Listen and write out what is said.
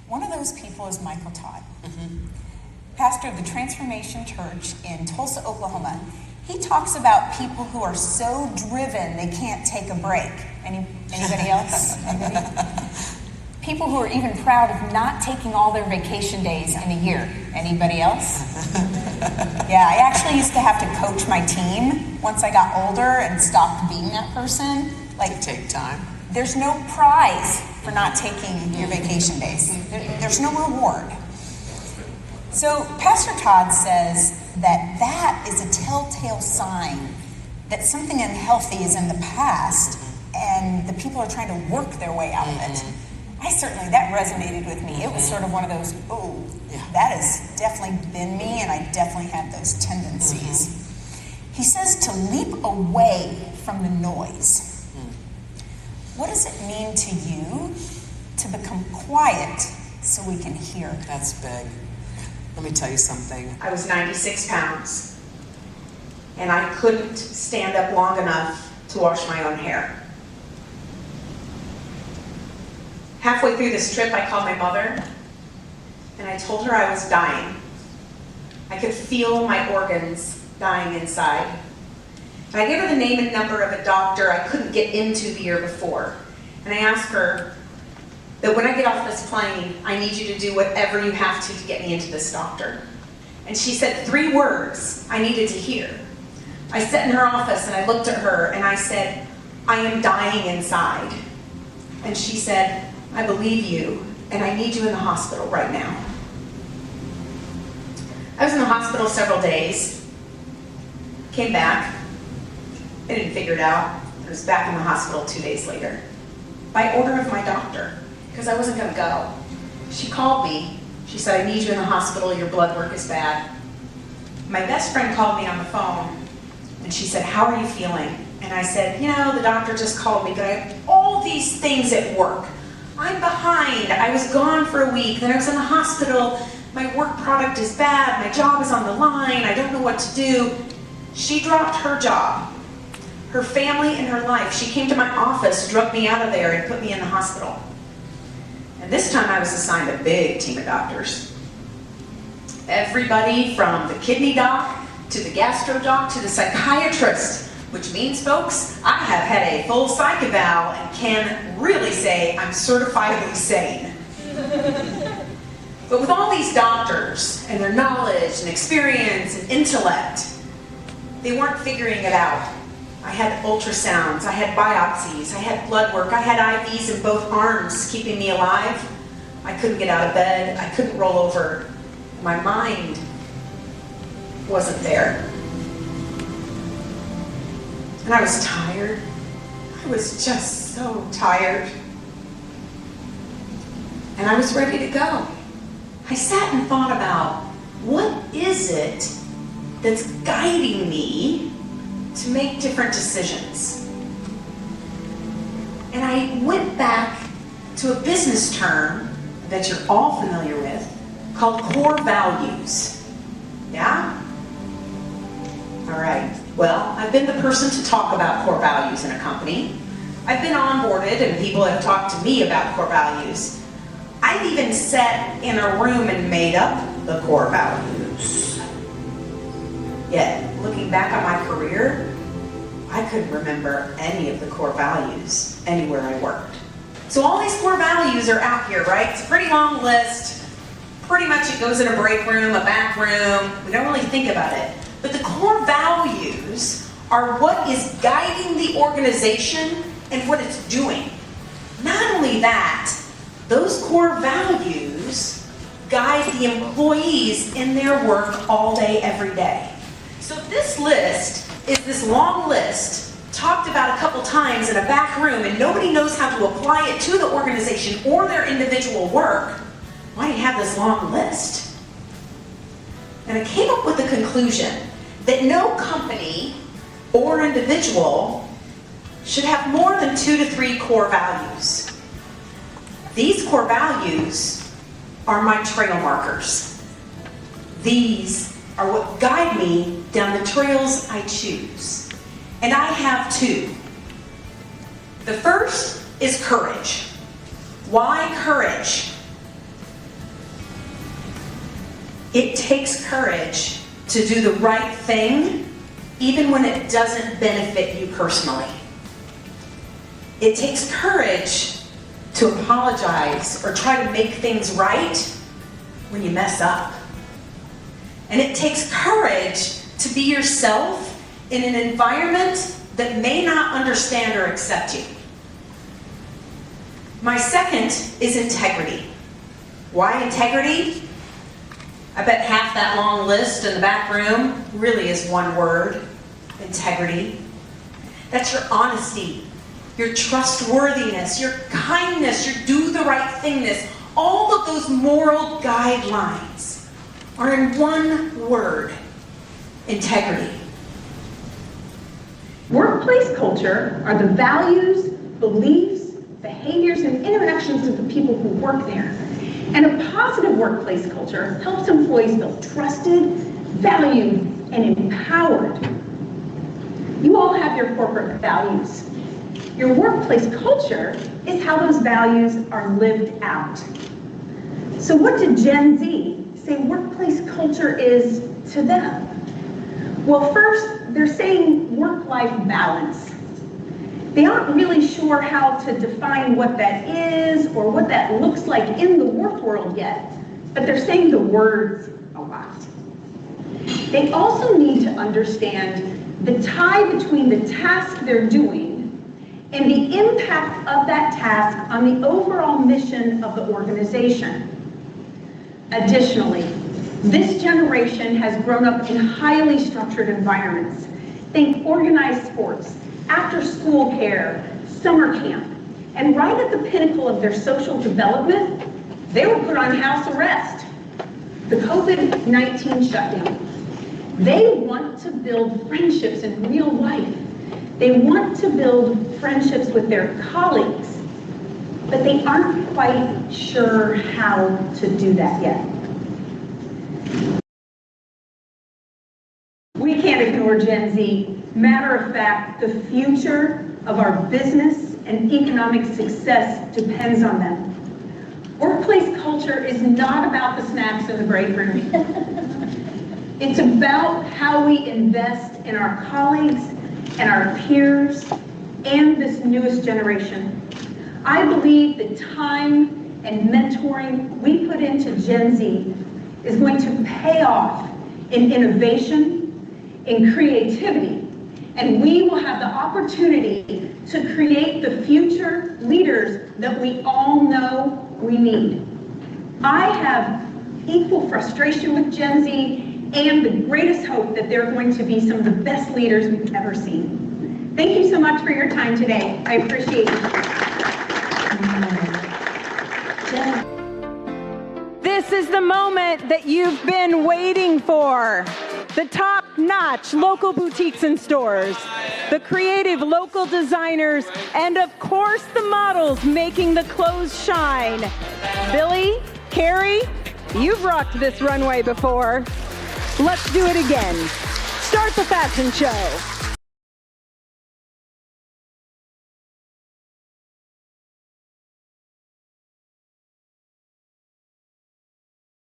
One of those people is Michael Todd, pastor of the Transformation Church in Tulsa, Oklahoma. He talks about people who are so driven they can't take a break. Anybody else? People who are even proud of not taking all their vacation days in a year. Anybody else? Yeah, I actually used to have to coach my team once I got older and stopped being that person. Like, take time. There's no prize for not taking your vacation days. There's no reward. So Pastor Todd says that is a telltale sign that something unhealthy is in the past and the people are trying to work their way out of it. That resonated with me. It was sort of one of those, that has definitely been me, and I definitely have those tendencies. He says to leap away from the noise. What does it mean to you to become quiet so we can hear? That's big. Let me tell you something. I was 96 pounds, and I couldn't stand up long enough to wash my own hair. Halfway through this trip, I called my mother, and I told her I was dying. I could feel my organs dying inside. And I gave her the name and number of a doctor I couldn't get into the year before. And I asked her that when I get off this plane, I need you to do whatever you have to get me into this doctor. And she said 3 words I needed to hear. I sat in her office and I looked at her and I said, I am dying inside. And she said, I believe you, and I need you in the hospital right now. I was in the hospital several days, came back, I didn't figure it out. I was back in the hospital 2 days later, by order of my doctor, because I wasn't going to go. She called me. She said, I need you in the hospital, your blood work is bad. My best friend called me on the phone, and she said, how are you feeling? And I said, the doctor just called me, but I have all these things at work. I'm behind. I was gone for a week, then I was in the hospital. My work product is bad. My job is on the line. I don't know what to do. She dropped her job, her family, and her life. She came to my office, drug me out of there, and put me in the hospital. And this time I was assigned a big team of doctors. Everybody from the kidney doc, to the gastro doc, to the psychiatrist. Which means, folks, I have had a full psych eval and can really say I'm certifiably sane. But with all these doctors and their knowledge and experience and intellect, they weren't figuring it out. I had ultrasounds, I had biopsies, I had blood work, I had IVs in both arms keeping me alive. I couldn't get out of bed, I couldn't roll over. My mind wasn't there. And I was tired. I was just so tired. And I was ready to go. I sat and thought about, what is it that's guiding me to make different decisions? And I went back to a business term that you're all familiar with called core values. Yeah? All right. Well, I've been the person to talk about core values in a company. I've been onboarded and people have talked to me about core values. I've even sat in a room and made up the core values. Yet, looking back on my career, I couldn't remember any of the core values anywhere I worked. So all these core values are out here, right? It's a pretty long list. Pretty much it goes in a break room, a back room. We don't really think about it. But the core values are what is guiding the organization and what it's doing. Not only that, those core values guide the employees in their work all day, every day. So this list is this long list talked about a couple times in a back room and nobody knows how to apply it to the organization or their individual work. Why do you have this long list? And I came up with the conclusion that no company or individual should have more than 2 to 3 core values. These core values are my trail markers. These are what guide me down the trails I choose. And I have 2. The first is courage. Why courage? It takes courage to do the right thing, even when it doesn't benefit you personally. It takes courage to apologize or try to make things right when you mess up. And it takes courage to be yourself in an environment that may not understand or accept you. My second is integrity. Why integrity? I bet half that long list in the back room really is one word: integrity. That's your honesty, your trustworthiness, your kindness, your do the right thingness. All of those moral guidelines are in one word: integrity. Workplace culture are the values, beliefs, behaviors, and interactions of the people who work there. And a positive workplace culture helps employees feel trusted, valued, and empowered. You all have your corporate values. Your workplace culture is how those values are lived out. So what did Gen Z say workplace culture is to them? Well, first, they're saying work-life balance. They aren't really sure how to define what that is or what that looks like in the work world yet, but they're saying the words a lot. They also need to understand the tie between the task they're doing and the impact of that task on the overall mission of the organization. Additionally, this generation has grown up in highly structured environments. Think organized sports, after-school care, summer camp. And right at the pinnacle of their social development, they were put on house arrest. The COVID-19 shutdown. They want to build friendships in real life. They want to build friendships with their colleagues, but they aren't quite sure how to do that yet. We can't ignore Gen Z. Matter of fact, the future of our business and economic success depends on them. Workplace culture is not about the snacks in the break room. It's about how we invest in our colleagues and our peers and this newest generation. I believe the time and mentoring we put into Gen Z is going to pay off in innovation, in creativity, and we will have the opportunity to create the future leaders that we all know we need. I have equal frustration with Gen Z and the greatest hope that they're going to be some of the best leaders we've ever seen. Thank you so much for your time today. I appreciate it. This is the moment that you've been waiting for. The top-notch local boutiques and stores, the creative local designers, and of course the models making the clothes shine. Billy, Carrie, you've rocked this runway before. Let's do it again. Start the fashion show.